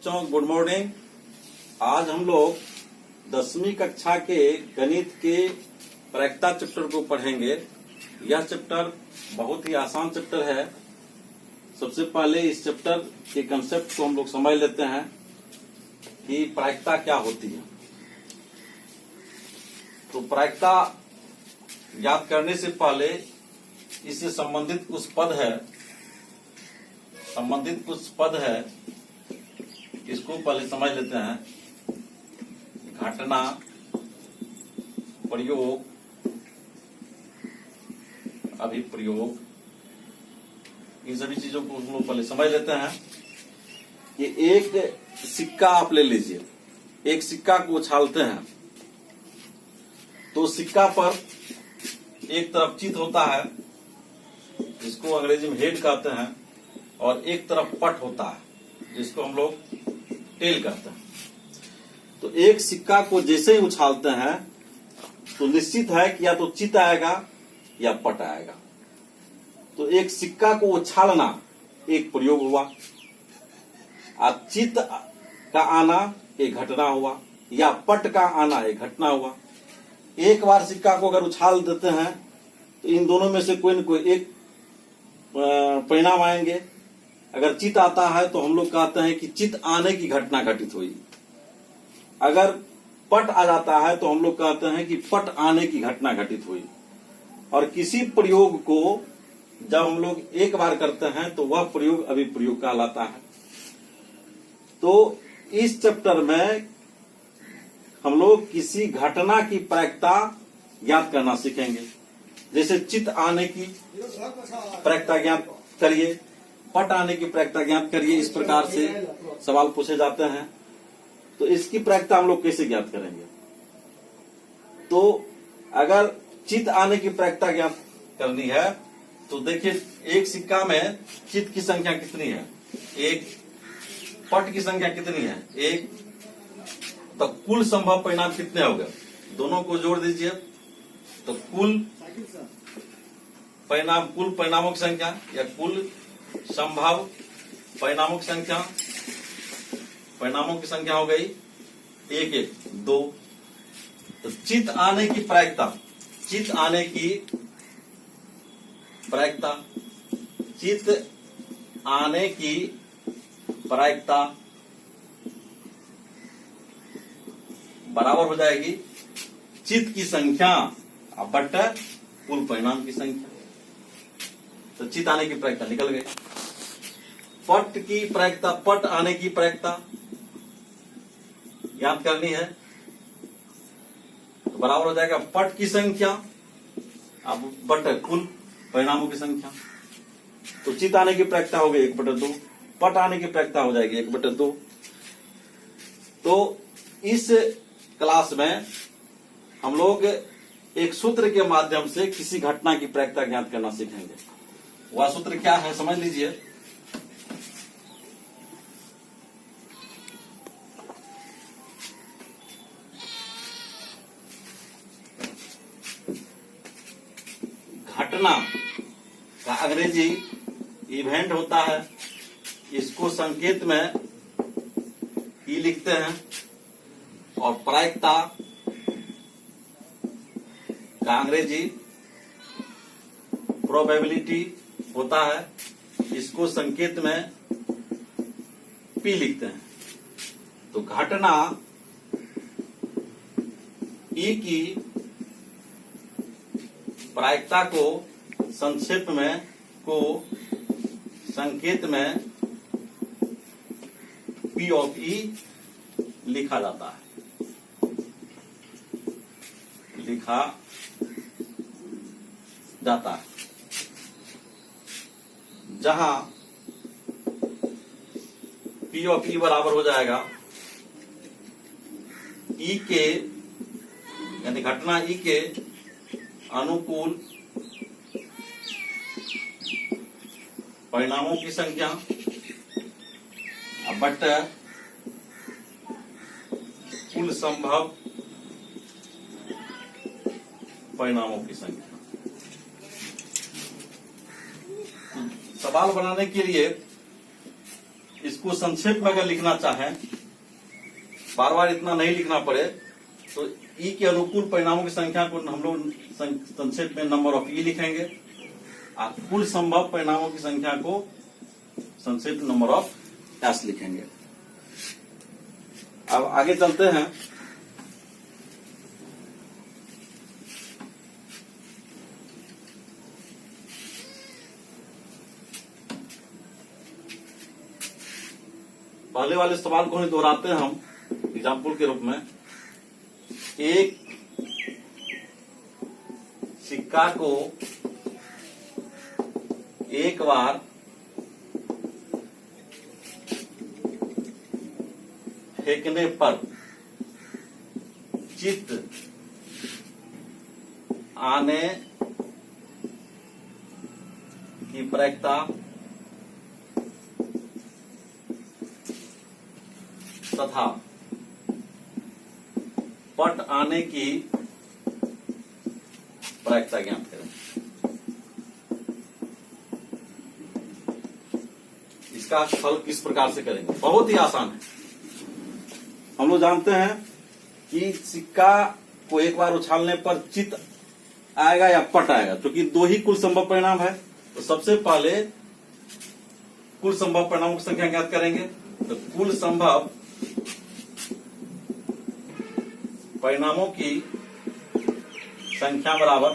बच्चों good morning. आज हम लोग 10वीं कक्षा के गणित के प्रायिकता चैप्टर को पढ़ेंगे। यह चैप्टर बहुत ही आसान चैप्टर है। सबसे पहले इस चैप्टर के कंसेप्ट को हम लोग समझ लेते हैं कि प्रायिकता क्या होती है। तो प्रायिकता याद करने से पहले इससे संबंधित कुछ पद है, इसको पहले समझ लेते हैं। घटना, प्रयोग, अभिप्रयोग, इन सभी चीजों को हम लोग पहले समझ लेते हैं। कि एक सिक्का आप ले लीजिए, एक सिक्का को उछालते हैं तो सिक्का पर एक तरफ चित होता है, जिसको अंग्रेजी में हेड कहते हैं, और एक तरफ पट होता है, जिसको हम लोग टेल कहते हैं। तो एक सिक्का को जैसे ही उछालते हैं तो निश्चित है कि या तो चित आएगा या पट आएगा। तो एक सिक्का को उछालना एक प्रयोग हुआ, और चित का आना एक घटना हुआ, या पट का आना एक घटना हुआ। एक बार सिक्का को अगर उछाल देते हैं तो इन दोनों में से कोई न कोई एक परिणाम आएंगे। अगर चित आता है तो हम लोग कहते हैं कि चित आने की घटना घटित हुई। अगर पट आ जाता है तो हम लोग कहते हैं कि पट आने की घटना घटित हुई। और किसी प्रयोग को जब हम लोग एक बार करते हैं तो वह प्रयोग अभिप्रयोग कहलाता है। तो इस चैप्टर में हम लोग किसी घटना की प्रायिकता ज्ञात करना सीखेंगे। जैसे चित आने की प्रायिकता ज्ञात करिए, पट आने की प्रायिकता ज्ञात करिए, इस प्रकार से सवाल पूछे जाते हैं। तो इसकी प्रायिकता हम लोग कैसे ज्ञात करेंगे? तो अगर चित आने की प्रायिकता ज्ञात करनी है तो देखिए, एक सिक्का में चित की संख्या कितनी है, एक, पट की संख्या कितनी है, एक। तो कुल संभव परिणाम कितने हो गए? दोनों को जोड़ दीजिए तो कुल परिणामों की संख्या या कुल संभव परिणामों की संख्या हो गई एक, 2। तो चित आने की प्रायिकता बराबर हो जाएगी चित की संख्या बटा कुल परिणाम की संख्या। तो चित आने की प्रायिकता निकल गई। पट आने की प्रायिकता याद करनी है तो बराबर हो जाएगा पट की संख्या अब बट कुल परिणामों की संख्या। तो चित आने की प्रायिकता हो गई 1/2, पट आने की प्रायिकता हो जाएगी 1/2। तो इस क्लास में हम लोग एक सूत्र के माध्यम से किसी घटना की प्रायिकता ज्ञात करना सीखेंगे। वह सूत्र क्या है समझ लीजिए। घटना का अंग्रेजी इवेंट होता है, इसको संकेत में ई लिखते हैं। और प्रायिकता का अंग्रेजी प्रोबेबिलिटी होता है, इसको संकेत में पी लिखते हैं। तो घटना ई की प्रायिकता को संक्षेप में संकेत में पी ऑफ ई लिखा जाता है, जहां पी ऑफ ई बराबर हो जाएगा ई के, यानी घटना ई के अनुकूल परिणामों की संख्या बटा कुल संभव परिणामों की संख्या। सवाल बनाने के लिए इसको संक्षेप में अगर लिखना चाहें, बार बार इतना नहीं लिखना पड़े, तो ई के अनुकूल परिणामों की संख्या को हम लोग संक्षेप में नंबर ऑफ ई लिखेंगे, और कुल संभव परिणामों की संख्या को संक्षेप में नंबर ऑफ एस लिखेंगे। अब आगे चलते हैं। पहले वाले सवाल को ही दोहराते हैं हम एग्जाम्पल के रूप में। एक सिक्का को एक बार फेंकने पर चित्त आने की प्रायिकता तथा पट आने की प्रायिकता ज्ञात करें। इसका हल किस प्रकार से करेंगे? बहुत ही आसान है। हम लोग जानते हैं कि सिक्का को एक बार उछालने पर चित्त आएगा या पट आएगा, क्योंकि दो ही कुल संभव परिणाम है। तो सबसे पहले कुल संभव परिणामों की संख्या ज्ञात करेंगे। तो कुल संभव परिणामों की संख्या बराबर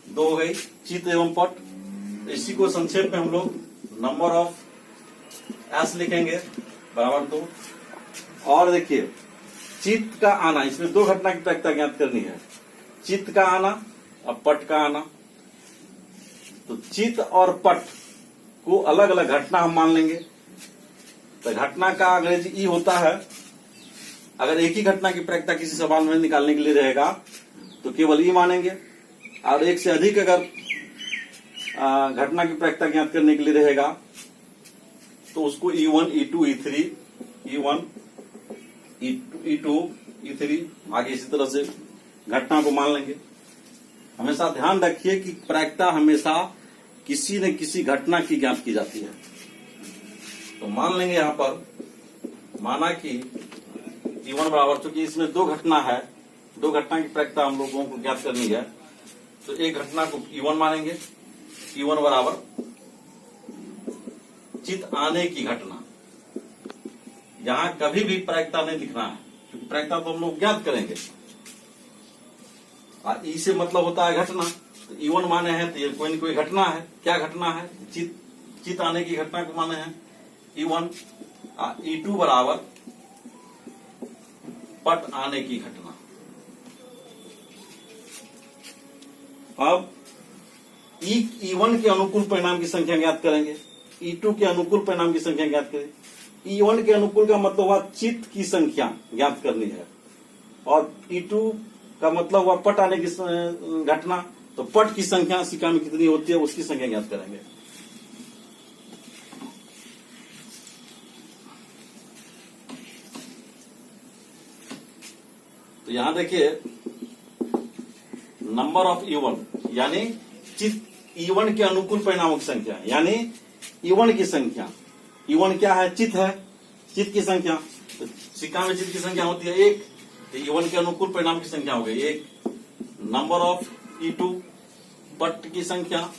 2 हो गई, चित्त एवं पट। इसी को संक्षेप में हम लोग नंबर ऑफ एस लिखेंगे बराबर 2। और देखिए, चित्त का आना, इसमें दो घटना की प्रायिकता ज्ञात करनी है, चित्त का आना और पट का आना। तो चित्त और पट को अलग अलग घटना हम मान लेंगे। तो घटना का अंग्रेजी ई होता है। अगर एक ही घटना की प्रायिकता किसी सवाल में निकालने के लिए रहेगा तो केवल ई मानेंगे, और एक से अधिक अगर घटना की प्रायिकता ज्ञात करने के लिए रहेगा तो उसको E1, E2, E3, E1, E2, E3 आगे इसी तरह से घटना को मान लेंगे। हमेशा ध्यान रखिए कि प्रायिकता हमेशा किसी न किसी घटना की ज्ञात की जाती है। तो मान लेंगे यहां पर, माना कि E1 बराबर, चूंकि इसमें दो घटना है, दो घटना की प्रायिकता हम लोगों को ज्ञात करनी है, तो एक घटना को E1 मानेंगे। E1 बराबर चित्त आने की घटना। यहां कभी भी प्रायिकता नहीं लिखना है, क्योंकि प्रायिकता तो हम लोग ज्ञात करेंगे। और ई से मतलब होता है घटना। तो E1 माने हैं तो ये कोई न कोई घटना है। क्या घटना है? चित्त आने की घटना को माने हैं E1। E2 बराबर पट आने की घटना। अब E1 के अनुकूल परिणाम की संख्या ज्ञात करेंगे, E2 के अनुकूल परिणाम की संख्या ज्ञात करें। E1 के अनुकूल का मतलब हुआ चित्त की संख्या ज्ञात करनी है, और E2 का मतलब हुआ पट आने की घटना। तो पट की संख्या सिक्का में कितनी होती है उसकी संख्या ज्ञात करेंगे। तो यहां देखिए, नंबर ऑफ E1 यानी चित्त E1 के अनुकूल परिणामों की संख्या, यानी E1 की संख्या। E1 क्या है? चित्त है, चित्त की संख्या। तो सिक्का में चित्त की संख्या होती है 1, तो E1 के अनुकूल परिणाम की संख्या हो गई 1। नंबर ऑफ E2 पट की संख्या,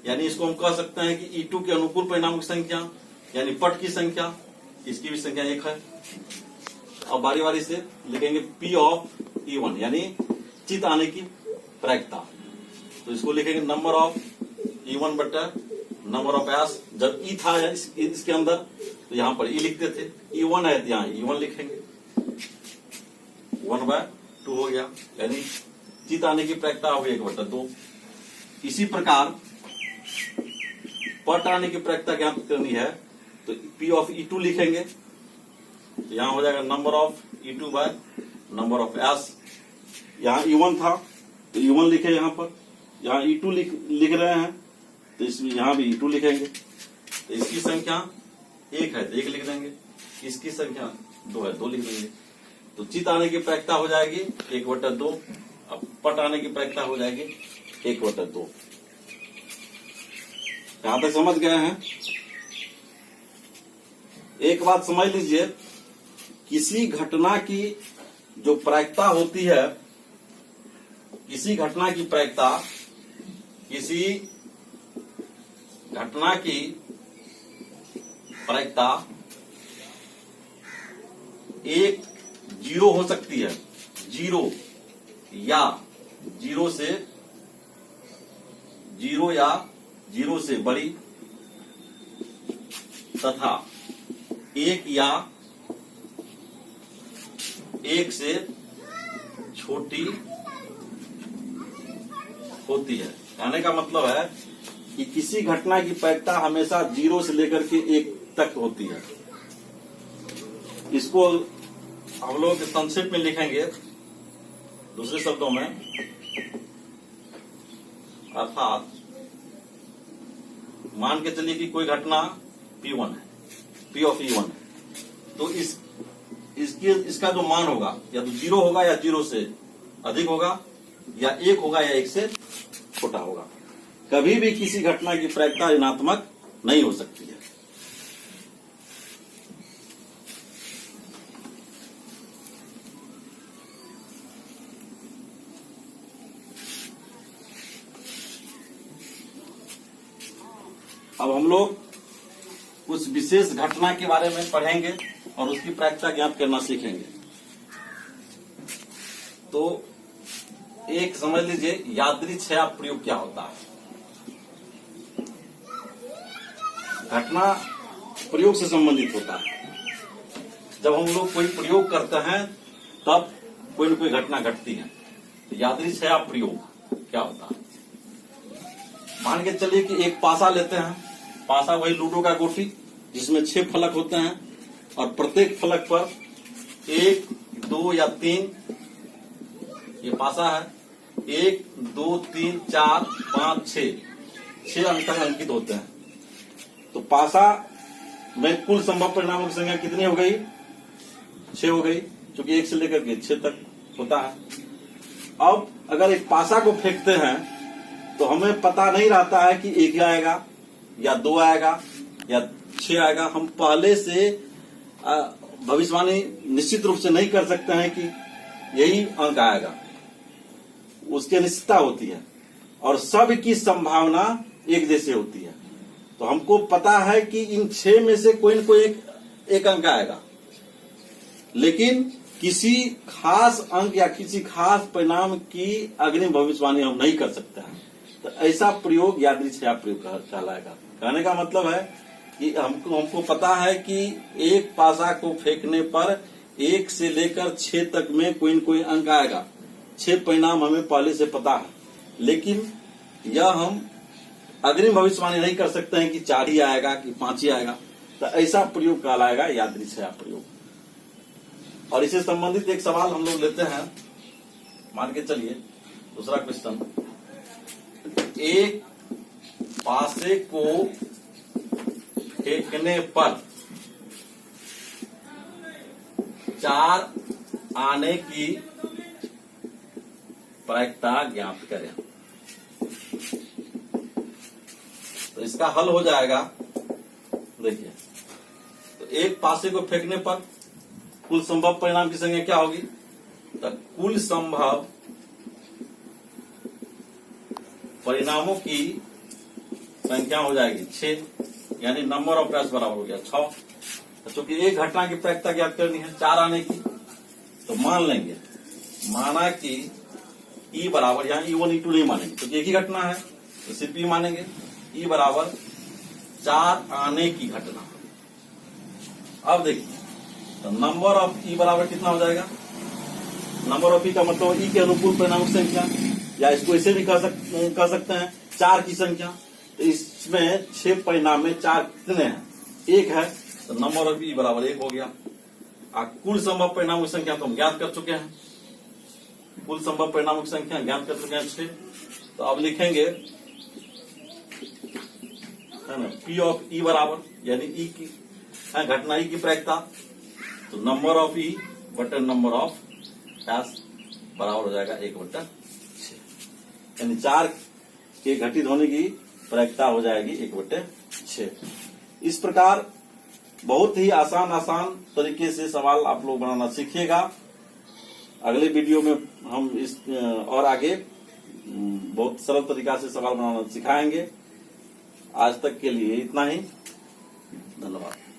यानी इसको हम कह सकते हैं कि E2 के अनुकूल परिणामों की संख्या यानी पट की संख्या, इसकी भी संख्या 1 है। अब बारी बारी से लिखेंगे P ऑफ E1 यानी चित्त आने की प्रायिकता। तो इसको लिखेंगे नंबर ऑफ E1 बटा नंबर ऑफ एस। जब ई था इसके अंदर तो यहां पर ई लिखते थे, E1 है तो यहां E1 लिखेंगे, 1/2 हो गया, यानी चित्त आने की प्रायिकता हो गई 1/2। इसी प्रकार पट आने की प्रायिकता ज्ञात करनी है तो P ऑफ E2 लिखेंगे। तो यहां हो जाएगा number of E2 by number of S. यहां E1 था तो E1 लिखे, यहां पर यहां E2 लिख रहे हैं तो इसमें यहां भी E2 लिखेंगे। तो इसकी संख्या 1 है तो 1 लिख देंगे, इसकी संख्या 2 है 2 लिख देंगे। तो चित्त आने की प्रायिकता हो जाएगी 1/2, अब पट आने की प्रायिकता हो जाएगी 1/2। यहां तक समझ गए हैं? एक बात समझ लीजिए, किसी घटना की जो प्रायिकता होती है, किसी घटना की प्रायिकता, किसी घटना की प्रायिकता एक जीरो हो सकती है, जीरो या जीरो से बड़ी, तथा एक या एक से छोटी होती है। कहने का मतलब है कि किसी घटना की प्रायिकता हमेशा जीरो से लेकर के एक तक होती है। इसको हम लोग संक्षेप में लिखेंगे दूसरे शब्दों में, अर्थात मान के चलिए कि कोई घटना P1 है, P ऑफ E1 है, तो इसका जो मान होगा या तो जीरो होगा या जीरो से अधिक होगा, या एक होगा या एक से छोटा होगा। कभी भी किसी घटना की प्रायिकता ऋणात्मक नहीं हो सकती है। अब हम लोग कुछ विशेष घटना के बारे में पढ़ेंगे और उसकी प्रायिकता ज्ञात करना सीखेंगे। तो एक समझ लीजिए, यादृच्छया प्रयोग क्या होता है। घटना प्रयोग से संबंधित होता है। जब हम लोग कोई प्रयोग करते हैं तब कोई न कोई घटना घटती है। तो यादृच्छया प्रयोग क्या होता है। मान के चलिए कि एक पासा लेते हैं, पासा वही लूडो का गोटी जिसमें 6 फलक होते हैं और प्रत्येक फलक पर 1, 2 या 3 ये पासा है, 1, 2, 3, 4, 5, 6 अंक तक अंकित होते हैं। तो पासा में कुल संभव परिणामों की संख्या कितनी हो गई? 6 हो गई, क्योंकि 1 से लेकर के 6 तक होता है। अब अगर एक पासा को फेंकते हैं तो हमें पता नहीं रहता है कि 1 आएगा या 2 आएगा या 6 आएगा। हम पहले से भविष्यवाणी निश्चित रूप से नहीं कर सकते हैं कि यही अंक आएगा। उसकी अनिश्चितता होती है और सब की संभावना एक जैसे होती है। तो हमको पता है कि इन 6 में से कोई न कोई एक अंक आएगा, लेकिन किसी खास अंक या किसी खास परिणाम की अग्रिम भविष्यवाणी हम नहीं कर सकते हैं। तो ऐसा प्रयोग यादृच्छया प्रयोग कहलाएगा। कहने का मतलब है कि हमको पता है कि एक पासा को फेंकने पर 1 से लेकर 6 तक में कोई न कोई अंक आएगा। 6 परिणाम हमें पहले से पता है, लेकिन यह हम अग्रिम भविष्यवाणी नहीं कर सकते हैं कि 4 ही आएगा कि 5 ही आएगा। तो ऐसा प्रयोग कहलाएगा यादृच्छया प्रयोग। और इससे संबंधित एक सवाल हम लोग लेते हैं। मान के चलिए दूसरा क्वेश्चन, एक पासे को फेंकने पर 4 आने की प्रायिकता ज्ञात करें। तो इसका हल हो जाएगा, देखिए, तो एक पासे को फेंकने पर कुल संभव परिणाम की संख्या क्या होगी? तो कुल संभव परिणामों की संख्या हो जाएगी 6, यानी नंबर ऑफ पैस बराबर हो गया 6। तो चूंकि एक घटना की प्रायिकता ज्ञात करनी है 4 आने की, तो मान लेंगे, माना कि ई बराबर, यहाँ E1 E2 नहीं मानेंगे क्योंकि एक ही घटना है, तो सिर्फ ई मानेंगे। ई बराबर 4 आने की घटना। अब देखिए, तो नंबर ऑफ ई बराबर कितना हो जाएगा? नंबर ऑफ ई का मतलब ई के अनुकूल परिणामों की संख्या, या इसको ऐसे भी कह सकते हैं 4 की संख्या। तो इसमें 6 परिणाम में 4 कितने हैं? 1 है, तो नंबर ऑफ ई बराबर 1 हो गया। कुल संभव परिणामों की संख्या तो हम ज्ञात कर चुके हैं, कुल संभव परिणामों की संख्या ज्ञात कर चुके हैं 6। तो अब लिखेंगे, है ना, पी ऑफ ई बराबर, यानी ई की घटना ई की प्रायिकता, तो नंबर ऑफ ई बटे नंबर ऑफ एस बराबर हो जाएगा 1/6, यानी 4 के घटित होने की प्रायिकता हो जाएगी 1/6। इस प्रकार बहुत ही आसान तरीके से सवाल आप लोग बनाना सीखिएगा। अगले वीडियो में हम इस और आगे बहुत सरल तरीका से सवाल बनाना सिखाएंगे। आज तक के लिए इतना ही, धन्यवाद।